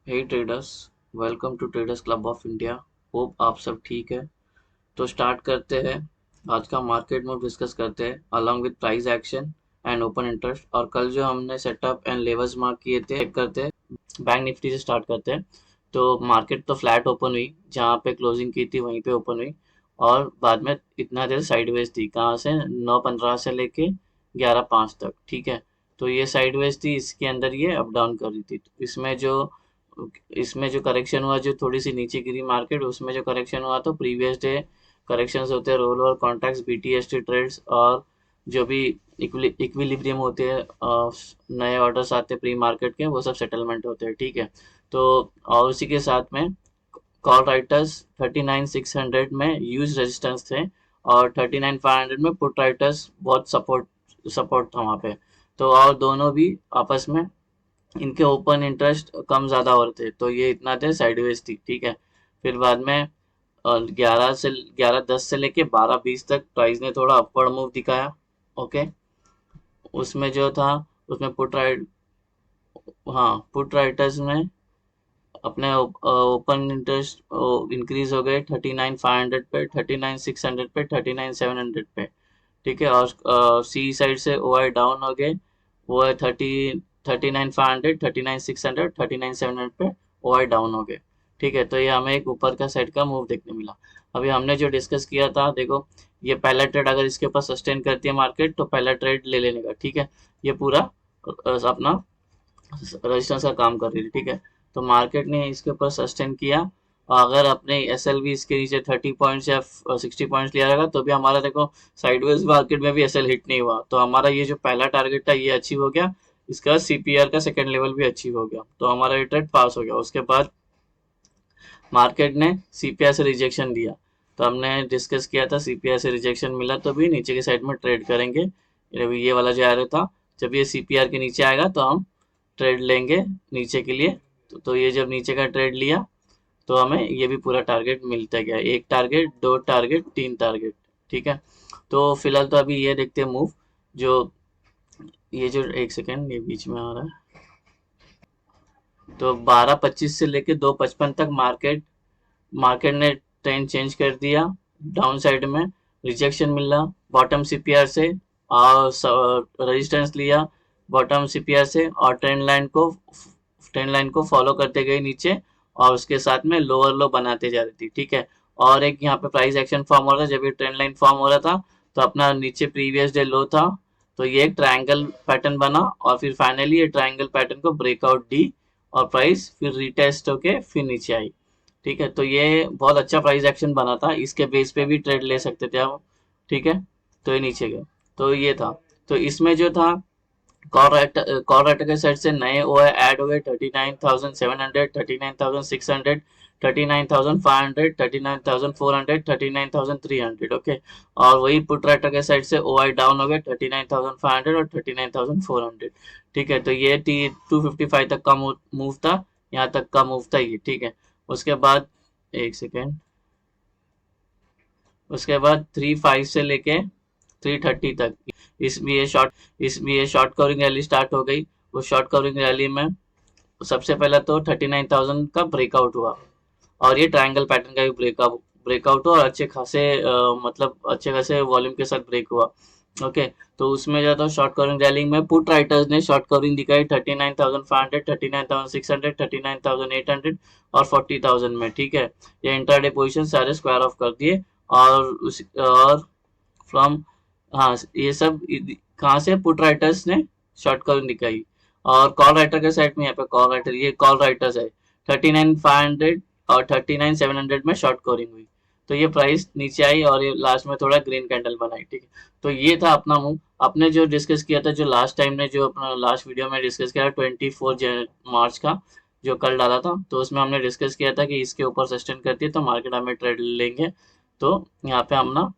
Hey traders, welcome to traders club of India. Hope आप सब ठीक है। तो स्टार्ट करते हैं। आज का मार्केट मूव डिस्कस करते हैं along with price action and open interest. और कल जो हमने सेटअप एंड लेवल्स मार्क किए थे चेक करते हैं। बैंक निफ्टी से स्टार्ट करते हैं। तो मार्केट तो फ्लैट ओपन हुई, जहाँ पे क्लोजिंग की थी वहीं पे ओपन हुई। और बाद में इतना देर साइडवेज थी, कहाँ से 9:15 से लेके 11:05 तक। ठीक है। तो ये साइडवेज थी, इसके अंदर ये अप डाउन कर रही थी। तो इसमें जो करेक्शन हुआ, जो थोड़ी सी नीचे गिरी मार्केट, उसमें जो करेक्शन हुआ तो प्रीवियस डे करेक्शंस होते हैं, roll over contracts, BTST trades, और जो भी इक्विलिब्रियम होते हैं, नए ऑर्डर्स आते हैं प्री मार्केट के, वो सब सेटलमेंट होते हैं। ठीक है। तो और उसी के साथ में कॉल राइटर्स 39,600 में यूज रेजिस्टेंस थे, और 39,500 में पुट राइटर्स बहुत सपोर्ट था वहाँ पे। तो और दोनों भी आपस में, इनके ओपन इंटरेस्ट कम ज़्यादा हो रहे थे, तो ये इतना थे साइडवेज थी। ठीक है। फिर बाद में 11:10 से लेके 12:20 तक प्राइस ने थोड़ा अपवर्ड मूव दिखाया। ओके। उसमें जो था, उसमें पुट राइटर्स में अपने ओपन इंटरेस्ट इंक्रीज हो गए 39,500 पे, 39,600 पे, 39,700 पे। ठीक है। और सी साइड से ओ आई डाउन हो गए। वो है 39,500, 39,600, 39,700 पे ओ आई डाउन हो गए। ठीक है। तो ये हमें एक ऊपर का साइड का मूव देखने मिला। अभी हमने जो डिस्कस किया था, देखो, ये पहला ट्रेड अगर इसके ऊपर सस्टेन करती है मार्केट, तो पहला ट्रेड ले लेने का। ठीक है। ये पूरा अपना रेजिस्टेंस का काम कर रही थी। ठीक है। तो मार्केट ने इसके ऊपर सस्टेन किया। अगर अपने एस एल भी इसके नीचे 30 पॉइंट्स या 60 पॉइंट्स लिया रहेगा, तो भी हमारा, देखो, साइडवेज मार्केट में भी एस एल हिट नहीं हुआ, तो हमारा ये जो पहला टारगेट था ये अचीव हो गया। इसका सीपीआर का सेकंड लेवल भी अचीव हो गया, तो हमारा ये ट्रेड पास हो गया। उसके बाद मार्केट ने सीपीआर से रिजेक्शन दिया। तो हमने डिस्कस किया था, सीपीआर से रिजेक्शन मिला तो भी नीचे के साइड में ट्रेड करेंगे। ये वाला जो आ रहा था, जब ये सीपीआर के नीचे आएगा तो हम ट्रेड लेंगे नीचे के लिए। तो ये जब नीचे का ट्रेड लिया, तो हमें ये भी पूरा टारगेट मिलता गया, एक टारगेट, दो टारगेट, तीन टारगेट। ठीक है। तो फिलहाल तो अभी ये देखते हैं मूव, जो ये जो, एक सेकेंड, ये बीच में आ रहा है। तो 12:25 से लेके 2:55 तक मार्केट ने ट्रेंड चेंज कर दिया। डाउन साइड में रिजेक्शन मिला बॉटम सीपीआर से, और रेजिस्टेंस लिया बॉटम सीपीआर से, और ट्रेंड लाइन को फॉलो करते गए नीचे, और उसके साथ में लोअर लो बनाते जा रही थी। ठीक है। और एक यहाँ पे प्राइस एक्शन फॉर्म हो रहा था, जब ये ट्रेंड लाइन फॉर्म हो रहा था, तो अपना नीचे प्रीवियस डे लो था। तो ये एक ट्रायंगल पैटर्न बना, और फिर फाइनली ये ट्रायंगल पैटर्न को ब्रेकआउट दी, और प्राइस फिर रिटेस्ट होके फिर नीचे आई। ठीक है। तो ये बहुत अच्छा प्राइस एक्शन बना था, इसके बेस पे भी ट्रेड ले सकते थे आप। ठीक है। तो ये नीचे गए। तो ये था। तो इसमें जो था, कॉल राइटर के साइड से नए ओ ऐड हो गए 39,700, 39,600, 39,500, 39,400, 39,300। ओके। और वही पुट राइटर के साइड से ओ आई डाउन हो गए 39,500 और 39,400। ठीक है। तो ये 255 तक का मूव था, यहाँ तक का मूव था ये। ठीक है। उसके बाद, एक सेकेंड, उसके बाद 3.5 से लेके 3.30 तक इसमें ये शॉर्ट कवरिंग रैली स्टार्ट हो गई। उस शॉर्ट कवरिंग रैली में सबसे पहले तो 39,000 का ब्रेकआउट हुआ, और ये ट्रायंगल पैटर्न का भी ब्रेकआउट हुआ, और मतलब अच्छे खासे वॉल्यूम के साथ ब्रेक हुआ। ओके। तो उसमें जो था, शॉर्ट कवरिंग रैलिंग में पुट राइटर्स ने शॉर्ट कवरिंग दिखाई 39,500, 39,600, 39,800 और 40,000 में। ठीक है। ये इंट्राडे पोजीशन सारे स्क्वायर ऑफ कर दिए। और फ्रॉम, हाँ, ये सब कहाँ से, पुट राइटर्स ने शॉर्ट कवरिंग दिखाई। और कॉल राइटर के साइड में, यहाँ पे कॉल राइटर्स है 39,500 और 39,700 में शॉर्ट कवरिंग हुई। तो ये प्राइस नीचे आई, और ये लास्ट में थोड़ा ग्रीन कैंडल बनाई। ठीक है। तो ये था अपना मूव। आपने जो डिस्कस किया था, जो लास्ट टाइम ने, जो अपना लास्ट वीडियो में डिस्कस किया 24 मार्च का, जो कल डाला था, तो उसमें हमने डिस्कस किया था कि इसके ऊपर सस्टेन करती है तो मार्केट हमें ट्रेड लेंगे। तो यहाँ पे हम ना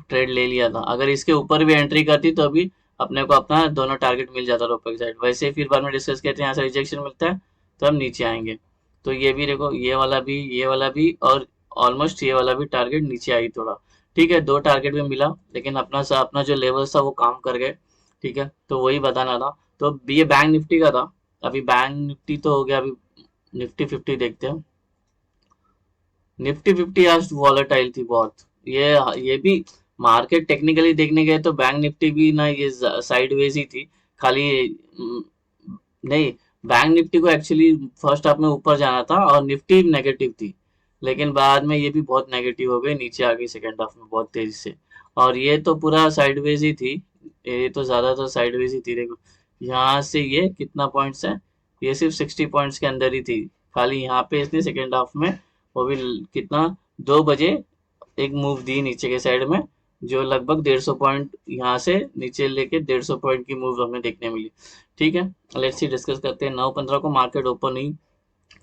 ट्रेड ले लिया था। अगर इसके ऊपर भी एंट्री करती तो अभी अपने को अपना दोनों टारगेट मिल जाता ऊपर की साइड। वैसे ही फिर बाद में डिस्कस किया था, यहाँ से रिजेक्शन मिलता है तो हम नीचे आएंगे। तो ये भी देखो, ये वाला भी और ऑलमोस्ट ये वाला भी टारगेट नीचे आई थोड़ा। ठीक है। दो टारगेट भी मिला, लेकिन अपना जो लेवल था वो काम कर गए। ठीक है। तो वही बताना था। तो ये बैंक निफ्टी का था। अभी बैंक निफ्टी तो हो गया अभी निफ्टी 50 देखते हैं। निफ्टी 50 आज वॉलेटाइल थी बहुत। ये ये भी मार्केट टेक्निकली देखने गए तो बैंक निफ्टी भी ना ये साइडवेज ही थी खाली। नहीं, बैंक निफ्टी को एक्चुअली फर्स्ट हाफ में ऊपर जाना था और निफ्टी नेगेटिव थी, लेकिन बाद में ये भी बहुत नेगेटिव हो गई, नीचे आ गई सेकेंड हाफ में बहुत तेजी से। और ये तो पूरा साइडवेज ही थी, ये तो ज्यादातर साइडवेज ही थी। देखो यहाँ से ये कितना पॉइंट्स है, ये सिर्फ 60 पॉइंट्स के अंदर ही थी खाली। यहाँ पे इसने सेकेंड हाफ में वो भी कितना 2 बजे एक मूव दी नीचे के साइड में, जो लगभग 150 पॉइंट यहाँ से नीचे लेके 150 पॉइंट की मूव हमें देखने मिली। ठीक है, लेट्स सी डिस्कस करते हैं। 9:15 को मार्केट ओपन हुई,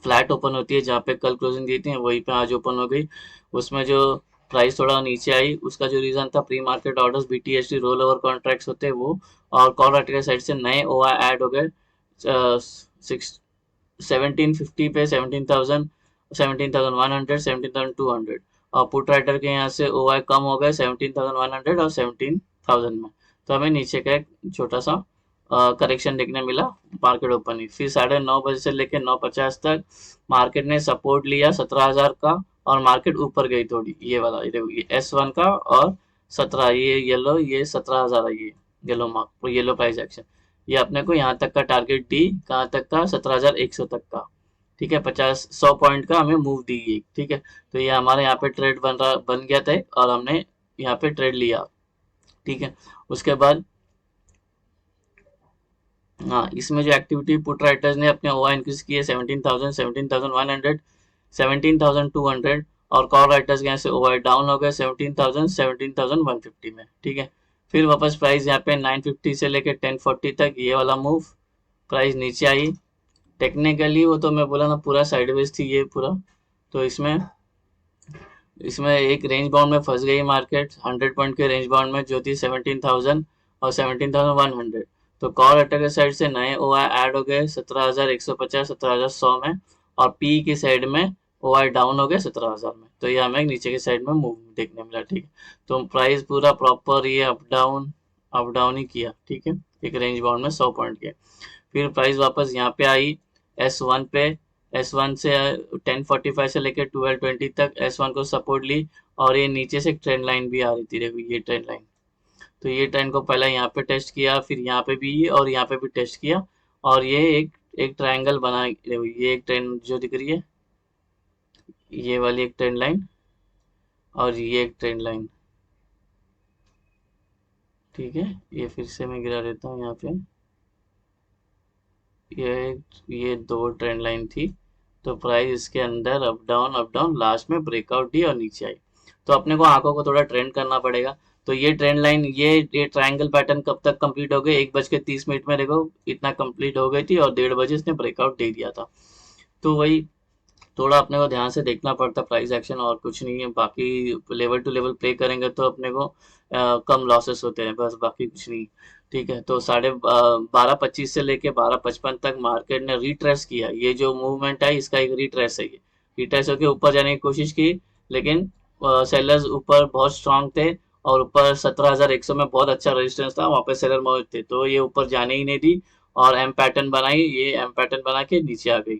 फ्लैट ओपन होती है जहाँ पे कल क्लोजिंग दी थी वहीं पे आज ओपन हो गई। उसमें जो प्राइस थोड़ा नीचे आई उसका जो रीजन था, pre market orders BTST roll over contracts होते हैं वो, और कॉल राइट के साइड से नए ओआई ऐड हो गए। 1750 पे 17,000, 17,100, 17,200। और पुट राइटर के यहाँ से ओआई कम हो गए 17,100 और 17,000 में। तो हमें नीचे का एक छोटा सा करेक्शन देखने मिला मार्केट ओपन ही। फिर 9:30 बजे से लेकर 9:50 तक मार्केट ने सपोर्ट लिया 17,000 का, और मार्केट ऊपर गई थोड़ी। ये वाला ये देखो, ये S1 का और 17, ये येलो, ये 17,000 है, ये yellow mark, yellow price action. ये अपने को यहाँ तक का टारगेट दी, कहाँ तक का, 17,100 तक का। ठीक है, 50-100 पॉइंट का हमें मूव दी ये। ठीक है, तो ये हमारे यहाँ पे ट्रेड बन गया था और हमने यहाँ पे ट्रेड लिया। ठीक है, उसके बाद हाँ, इसमें जो एक्टिविटी पुट राइटर्स ने अपने ओआई इंक्रीज किए 17,000, 17,100, 17,200, और कॉल राइटर्स के यहाँ से ओआई डाउन हो गए 17,000, 17,150 में। ठीक है, फिर वापस प्राइस यहाँ पे 950 से लेके 1040 तक ये वाला मूव, प्राइस नीचे आई। टेक्निकली वो तो मैं बोला ना पूरा साइडवेज थी ये पूरा। तो इसमें इसमें एक रेंज बाउंड में फंस गई मार्केट, 100 पॉइंट के रेंज बाउंड में, जो थी 17,000 और 17,100। तो कॉल अटैकर साइड से नए ओआई ऐड हो गए 17,150, 17,100 में, और पी की साइड में ओआई डाउन हो गए 17,000 में। तो ये हमें नीचे की साइड में मूव देखने मिला। ठीक है, तो प्राइस पूरा प्रॉपर ये अप डाउन ही किया। ठीक है, एक रेंज बाउंड में 100 पॉइंट के। फिर प्राइस वापस यहाँ पे आई S1 पे, S1 से 1045 से लेकर 1220 तक S1 को सपोर्ट ली, और ये नीचे से एक ट्रेंड लाइन भी आ रही थी, देखो ये ट्रेंड लाइन। तो ये ट्रेंड को पहले यहाँ पे टेस्ट किया, फिर यहाँ पे भी और यहाँ पे भी टेस्ट किया, और ये एक एक ट्रायंगल बना। देखो ये एक ट्रेंड जो दिख रही है, ये वाली एक ट्रेंड लाइन, और ये एक ट्रेंड लाइन। ठीक है, ये फिर से मैं गिरा देता हूँ यहाँ पे। ये दो ट्रेंड लाइन थी, तो प्राइस इसके अंदर अप डाउन लास्ट में ब्रेकआउट दी और नीचे आई। तो अपने को आंखों को थोड़ा ट्रेंड करना पड़ेगा। तो ये ट्रेंड लाइन, ये ट्रायंगल पैटर्न कब तक कंप्लीट हो गई, 1:30 में देखो इतना कंप्लीट हो गई थी, और 1:30 इसने ब्रेकआउट दे दिया था। तो वही थोड़ा अपने को ध्यान से देखना पड़ता प्राइस एक्शन, और कुछ नहीं है। बाकी लेवल टू लेवल प्ले करेंगे तो अपने को कम लॉसेस होते हैं, बस बाकी कुछ नहीं। ठीक है, तो 12:25 से लेके 12:55 तक मार्केट ने रिट्रेस किया। ये जो मूवमेंट है इसका एक रिट्रेस है, ये रिट्रेस होकर ऊपर जाने की कोशिश की, लेकिन सेलर्स ऊपर बहुत स्ट्रांग थे, और ऊपर 17,100 में बहुत अच्छा रेजिस्टेंस था, वहां पे सेलर मौजूद थे, तो ये ऊपर जाने ही नहीं दी, और एम पैटर्न बनाई, ये एम पैटर्न बना के नीचे आ गई।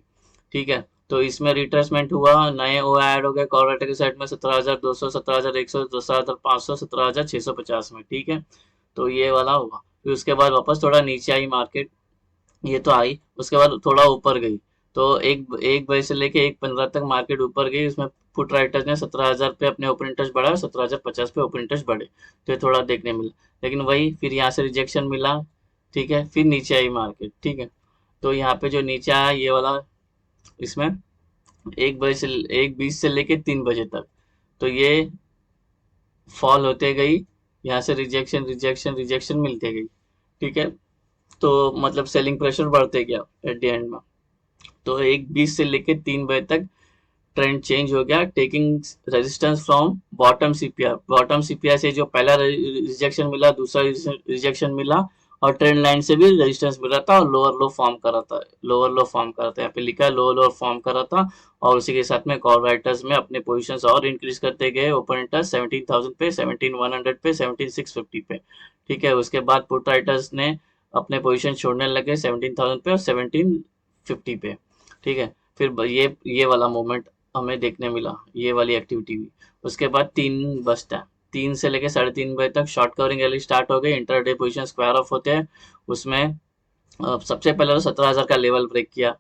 ठीक है, तो इसमें रिट्रेसमेंट हुआ, नए ओ ऐड हो गए कॉर्पोरेट के साइड में 17,200, 17,100, 17,500, 17,650 में। ठीक है, तो ये वाला हुआ। फिर उसके बाद वापस थोड़ा नीचे आई मार्केट, ये तो आई, उसके बाद थोड़ा ऊपर गई। तो एक एक बजे से लेके 1:15 तक मार्केट ऊपर गई, उसमें पुट राइटर्स ने 17,000 पे अपने ओपन इंटरेस्ट बढ़ाया, 17,050 पे ओपन इंटरेस्ट बढ़े, तो ये थोड़ा देखने मिला। लेकिन वही फिर यहाँ से रिजेक्शन मिला। ठीक है, फिर नीचे आई मार्केट। ठीक है, तो यहाँ पे जो नीचे आया ये वाला, इसमें 1:20 से लेके 3 बजे तक, तो ये फॉल होते गई, यहाँ से रिजेक्शन रिजेक्शन रिजेक्शन मिलते गई। ठीक है, तो मतलब सेलिंग प्रेशर बढ़ते गया एट द एंड में। तो 1:20 से लेके 3 बजे तक ट्रेंड चेंज हो गया, taking resistance from bottom CPR. Bottom CPR से जो पहला रिजेक्शन मिला, दूसरा रिजेक्शन मिला, और ट्रेंड लाइन से भी रेजिस्टेंस मिल रहा था, और लोअर लो फॉर्म कर रहा था, लोअर लो फॉर्म कर रहा था, यहाँ पे लिखा है लोअर लो फॉर्म कर रहा था। और उसी के साथ में कॉल राइटर्स में अपने पोजीशंस और इंक्रीज करते गए, ओपन इंटरेस्ट 17,000 पे, 17,100 पे, 17,650 पे। ठीक है, उसके बाद पुट राइटर्स ने अपने पोजीशन छोड़ने लगे 17,000 पे और 1750 पे। ठीक है, ये वाला मूवमेंट हमें देखने मिला, ये वाली एक्टिविटी हुई। उसके बाद 3 बजता है, 3 से लेके 3:30 बजे तक शॉर्ट कवरिंग रैली स्टार्ट हो गई, इंटरडे पोजीशन स्क्वायर ऑफ होते हैं। उसमें सबसे पहले तो 17,000 का लेवल ब्रेक किया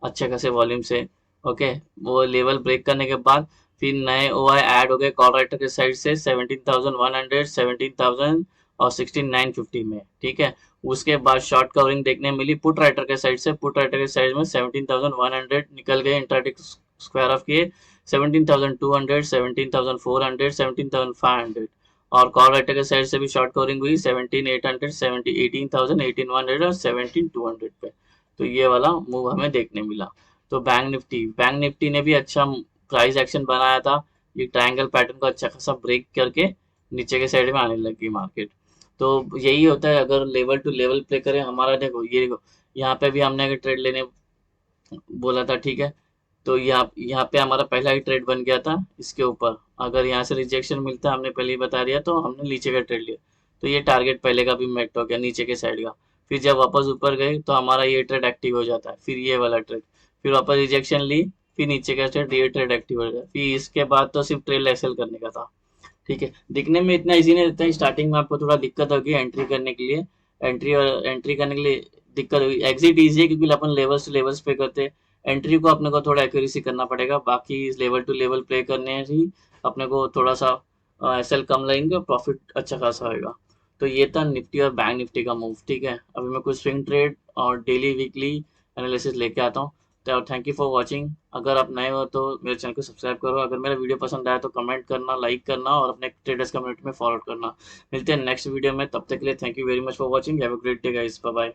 अच्छे खासे वॉल्यूम से। ओके, वो लेवल ब्रेक करने के बाद फिर नए ओआई ऐड हो गए कॉल राइटर के साइड से 17,100, 17,000 और 16,950 में। ठीक है, उसके बाद शॉर्ट कवरिंग देखने मिली पुट राइटर के साइड से, पुट राइटर के साइड में 17,100 निकल गए, इंट्राडे स्क्वायर ऑफ किए 17,200, 17,400, 17,500। और कॉल राइटर के साइड से भी शॉर्ट कवरिंग हुई 17,800, 18,000, 18,100 और 17,200 पे। तो ये वाला मूव हमें देखने मिला। तो बैंक निफ्टी ने भी अच्छा प्राइस एक्शन बनाया था, ये ट्रायंगल पैटर्न को अच्छा खासा ब्रेक करके नीचे के साइड में आने लगी मार्केट। तो यही होता है, अगर लेवल टू लेवल प्ले करें हमारा। देखो ये देखो, यहाँ पे भी हमने अगर ट्रेड लेने बोला था, ठीक है, तो यहाँ यहाँ पे हमारा पहला ही ट्रेड बन गया था इसके ऊपर। अगर यहाँ से रिजेक्शन मिलता, हमने पहले ही बता दिया, तो हमने नीचे का ट्रेड लिया, तो ये टारगेट पहले का भी मेट हो गया नीचे के साइड का। फिर जब वापस ऊपर गए तो हमारा ये ट्रेड एक्टिव हो जाता है, फिर ये वाला ट्रेड, फिर वापस रिजेक्शन ली, फिर नीचे का ट्रेड, ये ट्रेड एक्टिव हो जाता है। फिर इसके बाद तो सिर्फ ट्रेल एक्सेल करने का था। ठीक है, दिखने में इतना इजी नहीं रहता है, स्टार्टिंग में आपको थोड़ा दिक्कत होगी एंट्री करने के लिए। एंट्री करने के लिए दिक्कत होगी, एग्जिट ईजी है क्योंकि अपन लेवल्स टू लेवल्स पे करते हैं। एंट्री को अपने को थोड़ा एक्यूरेसी करना पड़ेगा, बाकी लेवल टू लेवल प्ले करने ही अपने को थोड़ा सा एसएल कम लगेंगे और प्रॉफिट अच्छा खासा होगा। तो ये था निफ्टी और बैंक निफ्टी का मूव। ठीक है, अभी मैं कुछ स्विंग ट्रेड और डेली वीकली एनालिसिस लेके आता हूँ। तो थैंक यू फॉर वॉचिंग। अगर आप नए हो तो मेरे चैनल को सब्सक्राइब करो, अगर मेरा वीडियो पसंद आया तो कमेंट करना, लाइक करना और अपने ट्रेडर्स कम्युनिटी में फॉरवर्ड करना। मिलते हैं नेक्स्ट वीडियो में, तब तक के लिए thank you very much for watching. Have a great day guys, bye bye.